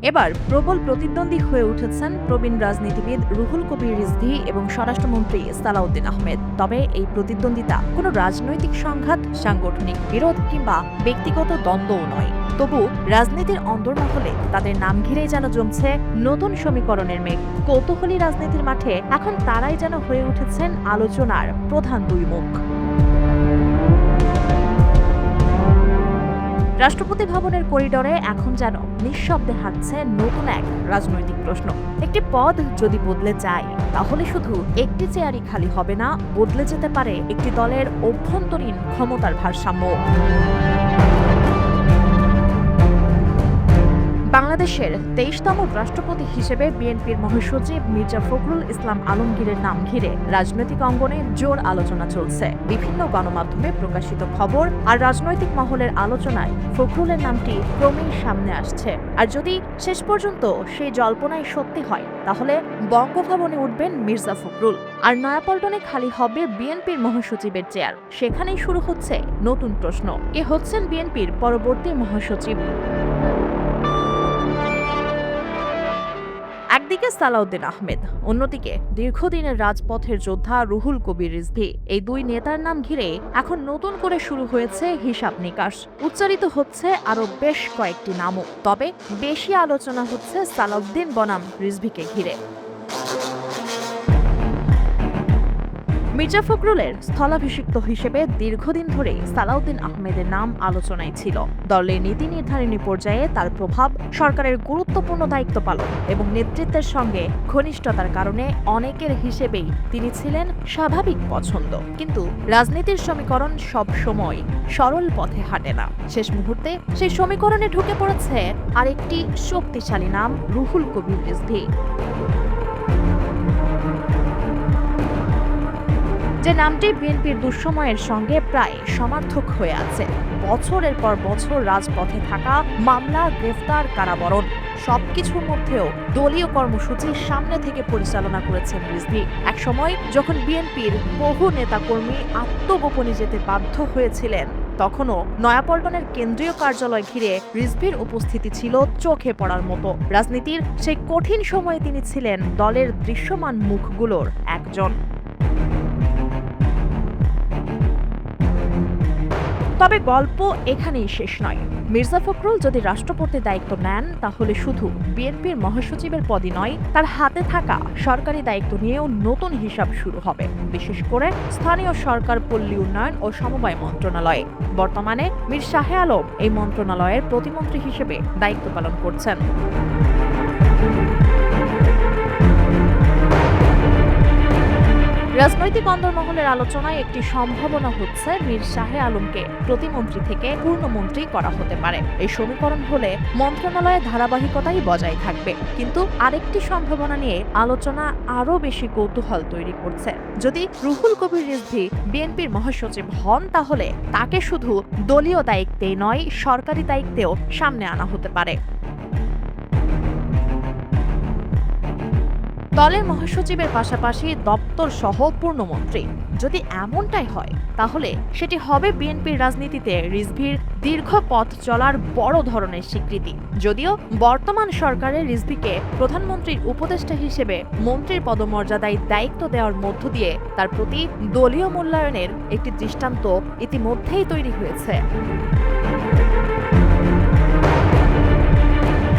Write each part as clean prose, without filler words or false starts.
এবার প্রবল প্রতিদ্বন্দ্বী হয়ে উঠেছেন প্রবীণ রাজনীতিবিদ রুহুল কবির রিজভী এবং স্বরাষ্ট্রমন্ত্রী সালাউদ্দিন আহমেদ। তবে এই প্রতিদ্বন্দ্বিতা কোনো রাজনৈতিক সংঘাত, সাংগঠনিক বিরোধ কিংবা ব্যক্তিগত দ্বন্দ্বও নয়। তবু রাজনীতির অন্দরমহলে তাদের নাম ঘিরেই যেন জমছে নতুন সমীকরণের মেঘ। কৌতূহলী রাজনীতির মাঠে এখন তারাই যেন হয়ে উঠেছেন আলোচনার প্রধান দুই মুখ। রাষ্ট্রপতি ভবনের করিডরে এখন যেন নিঃশব্দে হাঁটছে নতুন এক রাজনৈতিক প্রশ্ন। একটি পদ যদি বদলে যায়, তাহলে শুধু একটি চেয়ারই খালি হবে না, বদলে যেতে পারে একটি দলের অভ্যন্তরীণ ক্ষমতার ভারসাম্য। বাংলাদেশের ২৩তম রাষ্ট্রপতি হিসেবে বিএনপির মহাসচিব মির্জা ফখরুল ইসলাম আলমগীরের নাম ঘিরে রাজনৈতিক অঙ্গনে জোর আলোচনা চলছে। বিভিন্ন গণমাধ্যমে প্রকাশিত খবর আর রাজনৈতিক মহলের আলোচনায় ফখরুলের নামটি ক্রমেই সামনে আসছে। আর যদি শেষ পর্যন্ত সেই জল্পনাই সত্যি হয়, তাহলে বঙ্গভবনে উঠবেন মির্জা ফখরুল, আর নয়াপল্টনে খালি হবে বিএনপির মহাসচিবের চেয়ার। সেখানেই শুরু হচ্ছে নতুন প্রশ্ন, কে হচ্ছেন বিএনপির পরবর্তী মহাসচিব? একদিকে সালাউদ্দিন আহমেদ, অন্যদিকে দীর্ঘদিনের রাজপথের যোদ্ধা রুহুল কবির রিজভী। এই দুই নেতার নাম ঘিরে এখন নতুন করে শুরু হয়েছে হিসাব নিকাশ। উচ্চারিত হচ্ছে আরো বেশ কয়েকটি নামও, তবে বেশি আলোচনা হচ্ছে সালাউদ্দিন বনাম রিজভীকে ঘিরে। মির্জা ফখরুলের স্থলাভিষিক্ত হিসেবে দীর্ঘদিন ধরে সালাউদ্দিন আহমেদের নাম আলোচনায় ছিল। দলের নীতি নির্ধারণী পর্যায়ে তার প্রভাব, সরকারের গুরুত্বপূর্ণ দায়িত্ব পালন এবং নেতৃত্বের সঙ্গে ঘনিষ্ঠতার কারণে অনেকের হিসেবেই তিনি ছিলেন স্বাভাবিক পছন্দ। কিন্তু রাজনীতির সমীকরণ সব সময় সরল পথে হাঁটে না। শেষ মুহূর্তে সেই সমীকরণে ঢুকে পড়েছে আরেকটি শক্তিশালী নাম, রুহুল কবির রিজভী, যে নামটি বিএনপির দুঃসময়ের সঙ্গে প্রায় সমার্থক হয়ে আছে। বছরের পর বছর রাজপথে থাকা, মামলা, গ্রেফতার, কারাবরণ, সবকিছুর মধ্যেও দলীয় কর্মসূচি সামনে থেকে পরিচালনা করেছেন রিজভী। একসময় যখন বিএনপির বহু নেতাকর্মী আত্মগোপনে যেতে বাধ্য হয়েছিলেন, তখনও নয়াপল্টনের কেন্দ্রীয় কার্যালয় ঘিরে রিজভীর উপস্থিতি ছিল চোখে পড়ার মতো। রাজনীতির সেই কঠিন সময়ে তিনি ছিলেন দলের দৃশ্যমান মুখগুলোর একজন। তবে গল্প এখানেই শেষ নয়। মির্জা ফখরুল যদি রাষ্ট্রপতির দায়িত্ব নেন, তাহলে শুধু বিএনপির মহাসচিবের পদই নয়, তার হাতে থাকা সরকারি দায়িত্ব নিয়েও নতুন হিসাব শুরু হবে। বিশেষ করে স্থানীয় সরকার, পল্লী উন্নয়ন ও সমবায় মন্ত্রণালয়ে। বর্তমানে মীর শাহে আলম এই মন্ত্রণালয়ের প্রতিমন্ত্রী হিসেবে দায়িত্ব পালন করছেন। রাজনৈতিক অন্দরমহলের আলোচনায় একটি সম্ভাবনা হচ্ছে মীর শাহে আলমকে প্রতিমন্ত্রী থেকে পূর্ণমন্ত্রী করা হতে পারে। এই সমীকরণ হলে মন্ত্রণালয়ে ধারাবাহিকতাই বজায় থাকবে। কিন্তু আরেকটি সম্ভাবনা নিয়ে আলোচনা আরও বেশি কৌতূহল তৈরি করছে। যদি রুহুল কবির রিজভী বিএনপির মহাসচিব হন, তাহলে তাকে শুধু দলীয় দায়িত্বেই নয়, সরকারি দায়িত্বেও সামনে আনা হতে পারে। দলের মহাসচিবের পাশাপাশি দপ্তর সহ পূর্ণমন্ত্রী। যদি এমনটাই হয়, তাহলে সেটি হবে বিএনপির রাজনীতিতে রিজভীর দীর্ঘ পথ চলার বড় ধরনের স্বীকৃতি। যদিও বর্তমান সরকারের রিজভীকে প্রধানমন্ত্রীর উপদেষ্টা হিসেবে মন্ত্রীর পদমর্যাদায় দায়িত্ব দেওয়ার মধ্য দিয়ে তার প্রতি দলীয় মূল্যায়নের একটি দৃষ্টান্ত ইতিমধ্যেই তৈরি হয়েছে।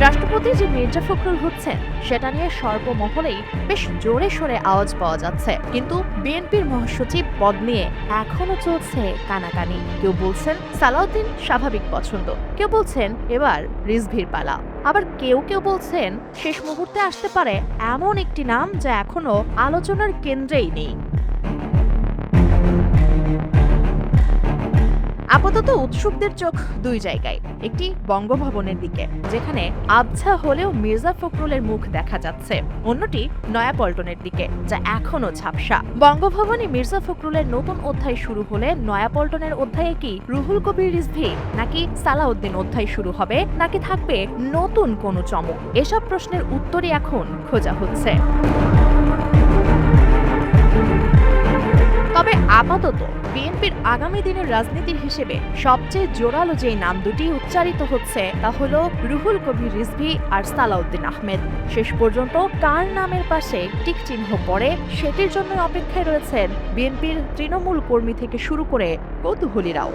রাষ্ট্রপতি যে মির্জা ফখরুল হচ্ছেন, সেটা নিয়ে সর্বমহলেই বেশ জোরে সোরে আওয়াজ পাওয়া যাচ্ছে। কিন্তু বিএনপির মহাসচিব পদ নিয়ে এখনো চলছে কানাকানি। কেউ বলছেন সালাউদ্দিন স্বাভাবিক পছন্দ, কেউ বলছেন এবার রিজভীর পালা, আবার কেউ কেউ বলছেন শেষ মুহূর্তে আসতে পারে এমন একটি নাম যা এখনো আলোচনার কেন্দ্রেই নেই। আপাতত উৎসুকদের চোখ দুই জায়গায়। একটি বঙ্গভবনের দিকে, যেখানে আবছা হলেও মির্জা ফখরুলের মুখ দেখা যাচ্ছে। অন্যটি নয়াপল্টনের দিকে, যা এখনো ঝাপসা। বঙ্গভবনে মির্জা ফখরুলের নতুন অধ্যায় শুরু হলে নয়াপল্টনের অধ্যায়ে কি রুহুল কবির রিজভী নাকি সালাউদ্দিন অধ্যায় শুরু হবে, নাকি থাকবে নতুন কোনো চমক? এসব প্রশ্নের উত্তরই এখন খোঁজা হচ্ছে। তবে আপাতত বিএনপির আগামী দিনের রাজনীতির হিসেবে সবচেয়ে জোরালো যেই নাম দুটি উচ্চারিত হচ্ছে তা হলো রুহুল কবির রিজভী আর সালাউদ্দিন আহমেদ। শেষ পর্যন্ত কার নামের পাশে টিক চিহ্ন পড়ে সেটির জন্য অপেক্ষায় রয়েছেন বিএনপির তৃণমূল কর্মী থেকে শুরু করে কৌতূহলীরাও।